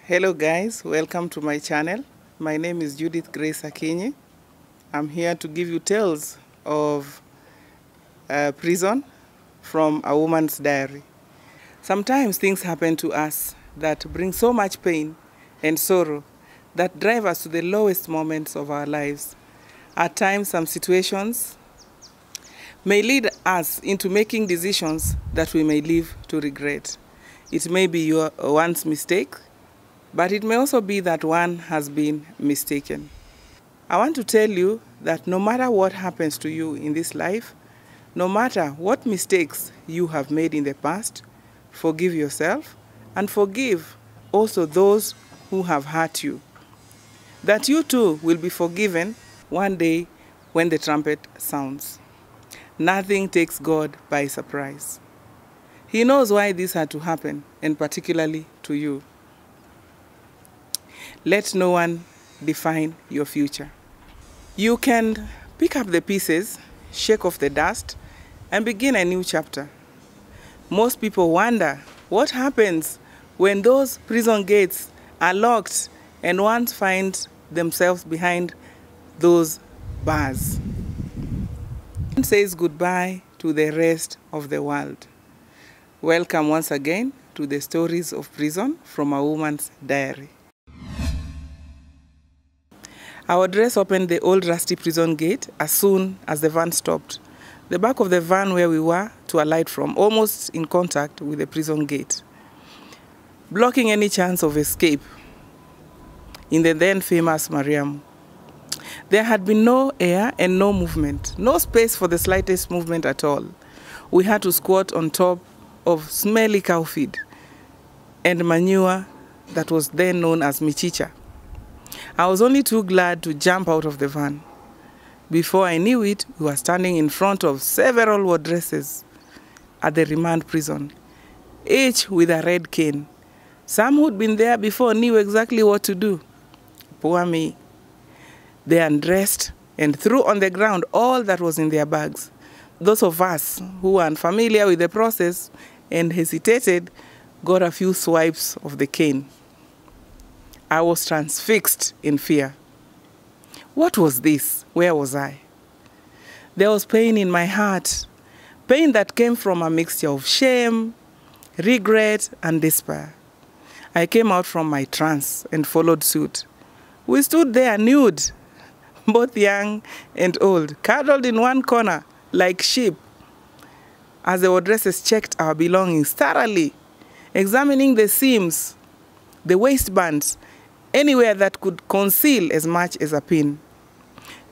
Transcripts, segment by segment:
Hello guys, welcome to my channel. My name is Judith Grace Akinyi. I'm here to give you tales of prison from a woman's diary. Sometimes things happen to us that bring so much pain and sorrow that drive us to the lowest moments of our lives. At times, some situations may lead us into making decisions that we may live to regret. It may be one's mistake, but it may also be that one has been mistaken. I want to tell you that no matter what happens to you in this life, no matter what mistakes you have made in the past, forgive yourself and forgive also those who have hurt you. That you too will be forgiven one day when the trumpet sounds. Nothing takes God by surprise. He knows why this had to happen, and particularly to you. Let no one define your future. You can pick up the pieces, shake off the dust, and begin a new chapter. Most people wonder what happens when those prison gates are locked and one finds themselves behind those bars. One says goodbye to the rest of the world. Welcome once again to the stories of prison from a woman's diary. Our dress opened the old rusty prison gate as soon as the van stopped. The back of the van where we were to alight from, almost in contact with the prison gate, blocking any chance of escape in the then famous Mariam. There had been no air and no movement, no space for the slightest movement at all. We had to squat on top of smelly cow feed and manure that was then known as michicha. I was only too glad to jump out of the van. Before I knew it, we were standing in front of several wardresses at the remand prison, each with a red cane. Some who'd been there before knew exactly what to do. Poor me. They undressed and threw on the ground all that was in their bags. Those of us who were unfamiliar with the process and hesitated got a few swipes of the cane. I was transfixed in fear. What was this? Where was I? There was pain in my heart, pain that came from a mixture of shame, regret, and despair. I came out from my trance and followed suit. We stood there nude, both young and old, cuddled in one corner like sheep, as the wardresses checked our belongings thoroughly, examining the seams, the waistbands, anywhere that could conceal as much as a pin,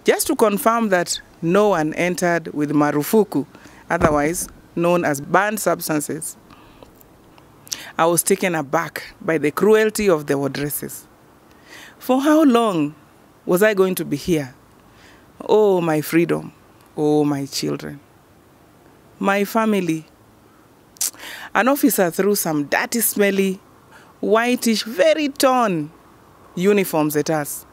just to confirm that no one entered with marufuku, otherwise known as banned substances. I was taken aback by the cruelty of the wardresses. For how long was I going to be here? Oh, my freedom. Oh, my children. My family. An officer threw some dirty, smelly, whitish, very torn uniforms at us.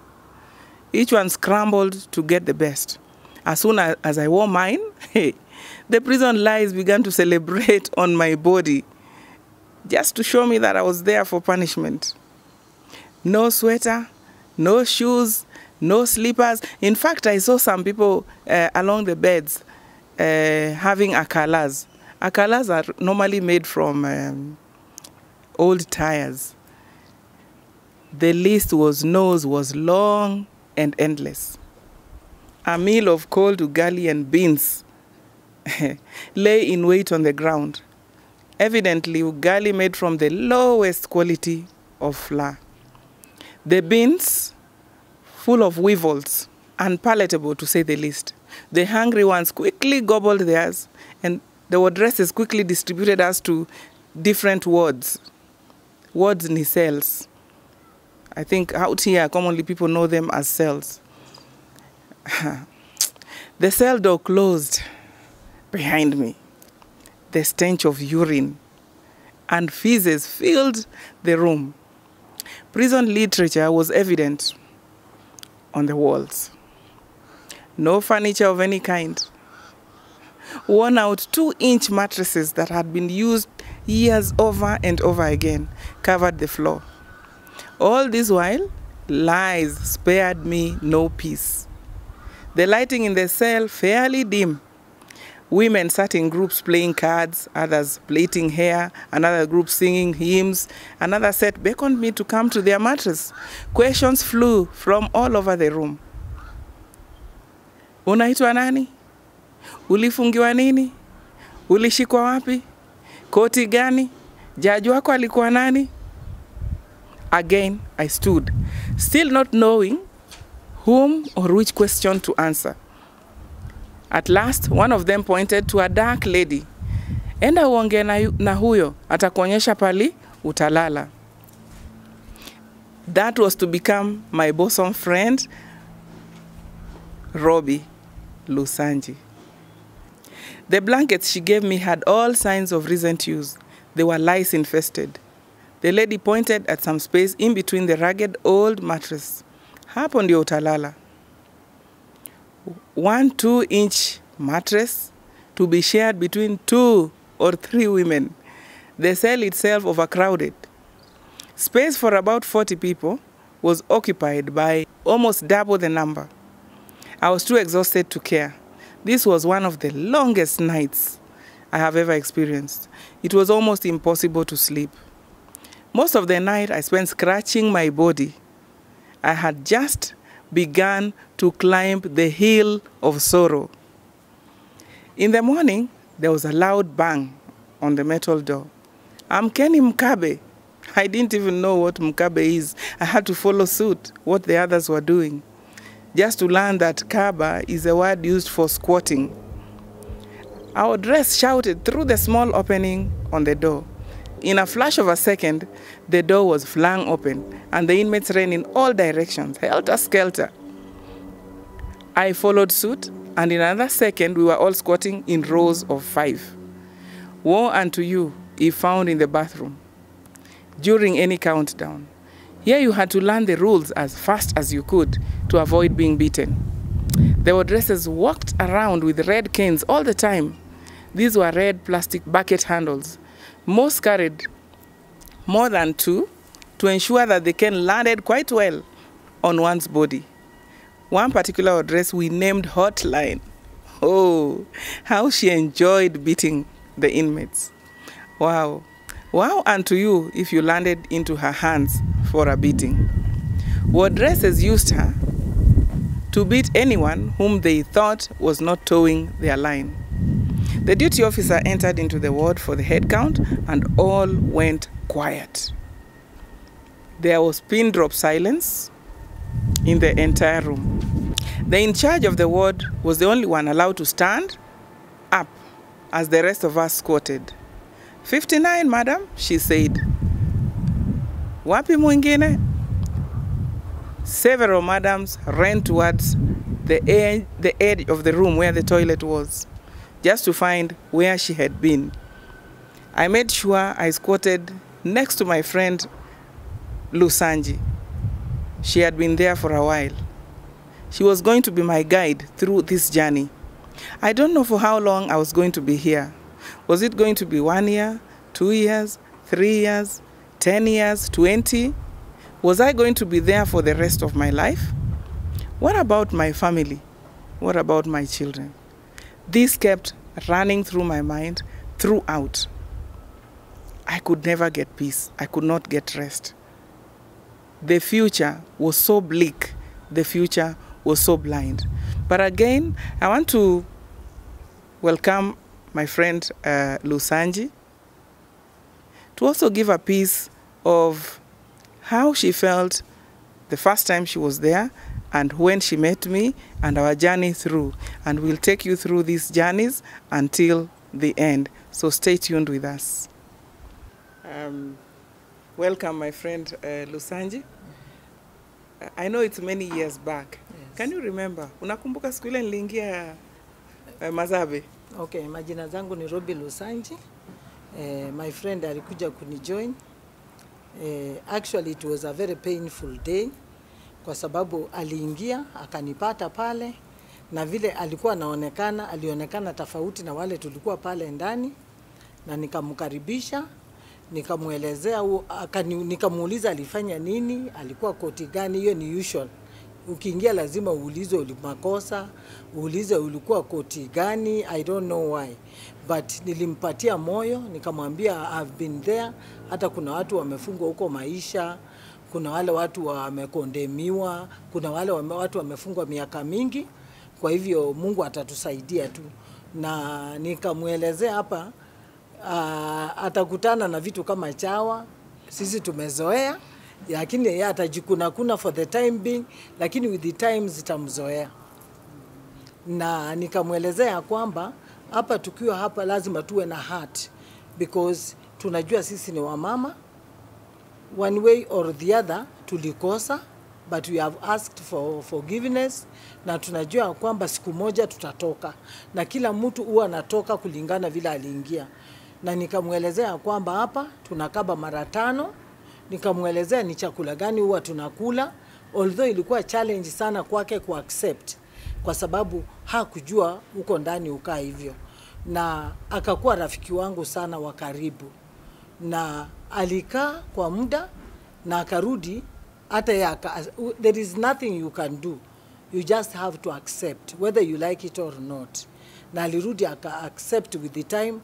Each one scrambled to get the best. As soon as I wore mine, the prison lights began to celebrate on my body, just to show me that I was there for punishment. No sweater, no shoes, no slippers. In fact, I saw some people along the beds having akalas. Akalas are normally made from old tires. The list was long and endless. A meal of cold ugali and beans lay in wait on the ground. Evidently, ugali made from the lowest quality of flour. The beans, full of weevils, unpalatable to say the least. The hungry ones quickly gobbled theirs, and the wardresses quickly distributed us to different wards in cells. I think out here, commonly people know them as cells. The cell door closed behind me. The stench of urine and feces filled the room. Prison literature was evident on the walls. No furniture of any kind. Worn out 2-inch mattresses that had been used years over and over again covered the floor. All this while, lies spared me no peace. The lighting in the cell fairly dim. Women sat in groups playing cards, others plaiting hair, another group singing hymns, another set beckoned me to come to their mattress. Questions flew from all over the room. Unaitwa nani? Ulifungiwa nini? Ulishikwa wapi? Koti gani? Jaji wako alikuwa nani? Again, I stood, still not knowing whom or which question to answer. At last, one of them pointed to a dark lady. Enda uongee na huyo, atakuonyesha pali utalala. That was to become my bosom friend, Robbie Lusanji. The blankets she gave me had all signs of recent use. They were lice infested. The lady pointed at some space in between the ragged old mattress. Hapo ndio utalala. 1 2-inch mattress to be shared between 2 or 3 women. The cell itself overcrowded. Space for about 40 people was occupied by almost double the number. I was too exhausted to care. This was one of the longest nights I have ever experienced. It was almost impossible to sleep. Most of the night I spent scratching my body. I had just begun to climb the hill of sorrow. In the morning, there was a loud bang on the metal door. Amkeni Mkabe. I didn't even know what Mkabe is. I had to follow suit, what the others were doing, just to learn that Kaba is a word used for squatting. Our dress shouted through the small opening on the door. In a flash of a second, the door was flung open, and the inmates ran in all directions, helter-skelter. I followed suit, and in another second, we were all squatting in rows of 5. Woe unto you if found in the bathroom during any countdown. Here you had to learn the rules as fast as you could to avoid being beaten. The wardresses walked around with red canes all the time. These were red plastic bucket handles. Most carried more than 2 to ensure that the cane landed quite well on one's body. One particular wardress we named Hotline. Oh, how she enjoyed beating the inmates. Wow. Wow unto you if you landed into her hands for a beating. Wardresses used her to beat anyone whom they thought was not towing their line. The duty officer entered into the ward for the head count, and all went quiet. There was pin drop silence in the entire room. The in charge of the ward was the only one allowed to stand up as the rest of us squatted. 59, madam, she said. Wapi mwingine? Several madams ran towards the edge of the room where the toilet was, just to find where she had been. I made sure I squatted next to my friend Lusanji. She had been there for a while. She was going to be my guide through this journey. I don't know for how long I was going to be here. Was it going to be 1 year, 2 years, 3 years, 10 years, 20? Was I going to be there for the rest of my life? What about my family? What about my children? This kept running through my mind throughout. I could never get peace. I could not get rest. The future was so bleak. The future was so blind. But again, I want to welcome my friend Lusanji to also give a piece of how she felt the first time she was there and when she met me and our journey through. And we'll take you through these journeys until the end. So stay tuned with us. Welcome, my friend Lusanji. I know it's many years back. Yes. Can you remember? Unakumbuka siku ile niliingia Mazabe? Okay, majina zangu ni Robbie Lusanji. My friend alikuja kunijoin. Actually it was a very painful day kwa sababu aliingia akanipata pale na vile alikuwa alionekana tofauti na wale tulikuwa pale ndani, na nikamkaribisha Nikamuelezea, nikamuuliza alifanya nini, alikuwa koti gani. Hiyo ni usual. Ukiingia lazima uulize ulimakosa, uulize ulikuwa koti gani. I don't know why. But nilimpatia moyo, nikamwambia I've been there. Hata kuna watu wamefungwa huko maisha, kuna wale watu wamekondemiwa, kuna wale watu wamefungwa miaka mingi. Kwa hivyo Mungu atatusaidia tu. Na nikamuelezea hapa atakutana na vitu kama chawa, sisi tumezoea, lakini yeye atajikuna for the time being, lakini with the time zitamzoea. Na nikamuelezea kwamba hapa tukiwa hapa lazima tuwe na heart, because tunajua sisi ni wamama, one way or the other tulikosa, but we have asked for forgiveness, na tunajua kwamba siku moja tutatoka, na kila mtu huwa anatoka kulingana vile aliingia. Na nikamuelezea kwamba hapa tunakaba mara 5, nikamuelezea ni chakula gani huwa tunakula, although ilikuwa challenge sana kwake ku accept, kwa sababu hakujua uko ndani ukaa hivyo. Na akakuwa rafiki wangu sana wa karibu, na alikaa kwa muda na akarudi. Hata there is nothing you can do, you just have to accept whether you like it or not. Na alirudi accept with the time.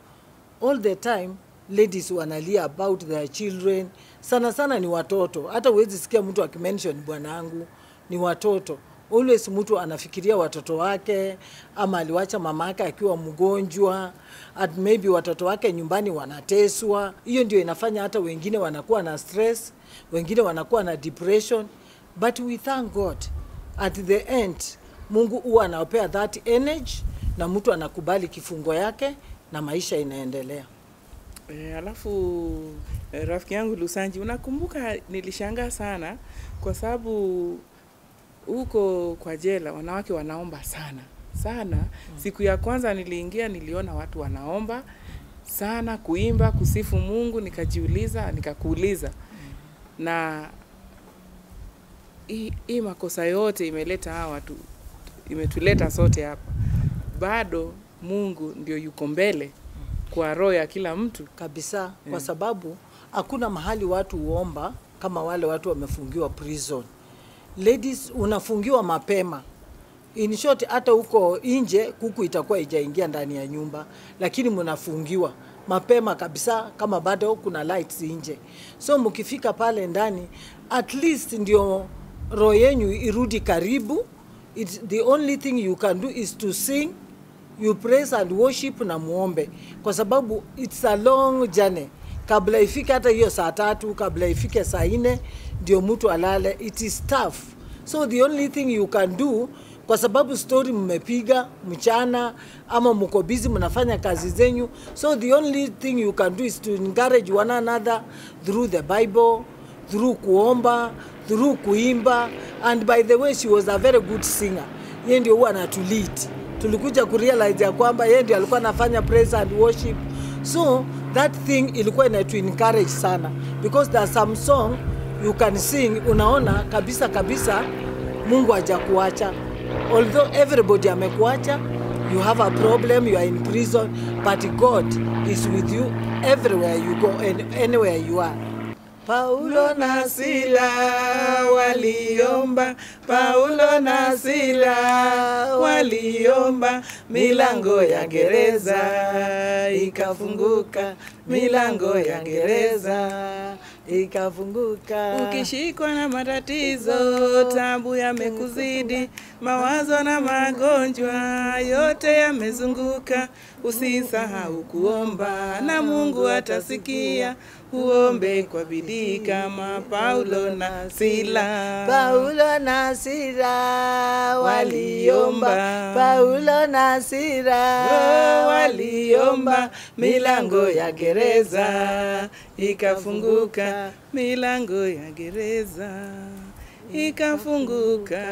All the time ladies wanalia about their children, sana sana ni watoto. Hata huwezi sikia mtu akimention bwanangu, ni watoto. Always mtu anafikiria watoto wake, ama aliwacha mama yake akiwa mgonjwa, at maybe watoto wake nyumbani wanateswa. Hiyo ndio inafanya hata wengine wanakuwa na stress, wengine wanakuwa na depression. But we thank God, at the end Mungu huwa anapea that energy, na mtu anakubali kifungo yake na maisha inaendelea. Alafu rafiki yangu Lusanji, unakumbuka nilishangaa sana kwa sababu huko kwa jela wanawake wanaomba sana. Siku ya kwanza niliingia niliona watu wanaomba sana, kuimba, kusifu Mungu. Nikakuuliza na hii makosa yote imeleta hawa watu, imetuleta sote hapa, bado Mungu ndio yuko mbele kwa roho ya kila mtu kabisa. Kwa sababu hakuna mahali watu huomba kama wale watu wamefungiwa prison. Ladies, unafungiwa mapema. In short, hata huko nje kuku itakuwa haijaingia ndani ya nyumba, lakini mnafungiwa mapema kabisa kama bado kuna lights nje. So mkifika pale ndani, at least ndio roho yenu irudi karibu. The only thing you can do is to sing, you praise and worship na muombe, kwa sababu it's a long journey. Kabla ifike hata hiyo saa 3, kabla ifike saa 4 ndio mtu alale, it is tough. So the only thing you can do, kwa sababu story mmepiga mchana ama mko busy mnafanya kazi zenyu, so the only thing you can do is to encourage one another through the Bible, through kuomba, through kuimba. And by the way, she was a very good singer. Yeye ndio huwa anatulead. Tulikuja kurealize ya kwamba yeye ndio alikuwa anafanya praise and worship. So that thing ilikuwa inatu encourage sana, because there's some song you can sing, unaona kabisa Mungu hajakuacha. Although everybody amekuacha, you have a problem, you are in prison, but God is with you everywhere you go and anywhere you are. Paulo na Sila waliomba, Paulo na Sila waliomba, milango ya gereza ikafunguka, milango ya gereza ikafunguka. Ukishikwa na matatizo, tabu yamekuzidi, mawazo na magonjwa yote yamezunguka, usisahau kuomba na Mungu atasikia. Uombe kwa bidii kama Paulo na Sila. Paulo na Sila waliomba, Paulo na Sila waliomba, milango ya gereza ikafunguka, milango ya gereza ikafunguka.